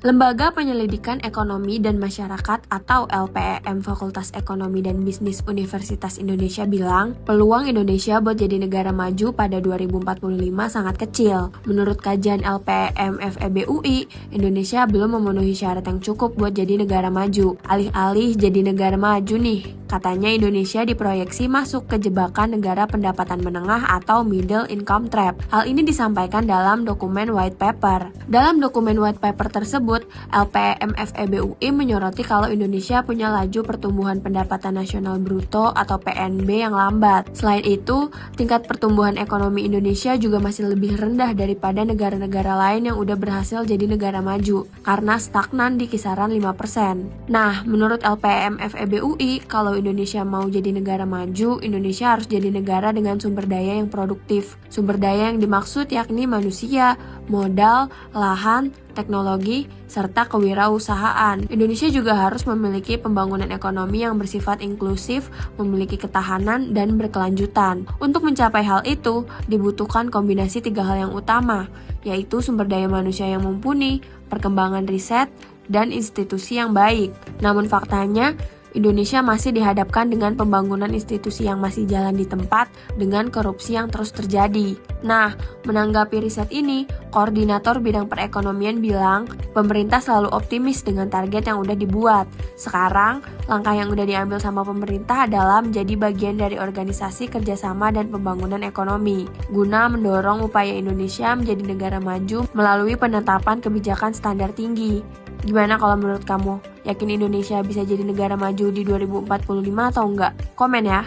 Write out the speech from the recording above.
Lembaga Penyelidikan Ekonomi dan Masyarakat atau LPEM Fakultas Ekonomi dan Bisnis Universitas Indonesia bilang, peluang Indonesia buat jadi negara maju pada 2045 sangat kecil. Menurut kajian LPEM FEB UI, Indonesia belum memenuhi syarat yang cukup buat jadi negara maju. Alih-alih jadi negara maju nih, katanya Indonesia diproyeksi masuk ke jebakan negara pendapatan menengah atau middle income trap. Hal ini disampaikan dalam dokumen white paper. Dalam dokumen white paper tersebut, LPEM FEB UI menyoroti kalau Indonesia punya laju pertumbuhan pendapatan nasional bruto atau PNB yang lambat. Selain itu, tingkat pertumbuhan ekonomi Indonesia juga masih lebih rendah daripada negara-negara lain yang udah berhasil jadi negara maju, karena stagnan di kisaran 5%. Nah, menurut LPEM FEB UI, kalau Indonesia mau jadi negara maju, Indonesia harus jadi negara dengan sumber daya yang produktif. Sumber daya yang dimaksud yakni manusia, modal, lahan, teknologi, serta kewirausahaan. Indonesia juga harus memiliki pembangunan ekonomi yang bersifat inklusif, memiliki ketahanan, dan berkelanjutan. Untuk mencapai hal itu, dibutuhkan kombinasi 3 hal yang utama, yaitu sumber daya manusia yang mumpuni, perkembangan riset, dan institusi yang baik. Namun faktanya, Indonesia masih dihadapkan dengan pembangunan institusi yang masih jalan di tempat dengan korupsi yang terus terjadi. Nah, menanggapi riset ini, Koordinator Bidang Perekonomian bilang, pemerintah selalu optimis dengan target yang udah dibuat. Sekarang, langkah yang udah diambil sama pemerintah adalah menjadi bagian dari organisasi kerjasama dan pembangunan ekonomi, guna mendorong upaya Indonesia menjadi negara maju melalui penetapan kebijakan standar tinggi. Gimana kalau menurut kamu? Yakin Indonesia bisa jadi negara maju di 2045 atau enggak? Komen ya!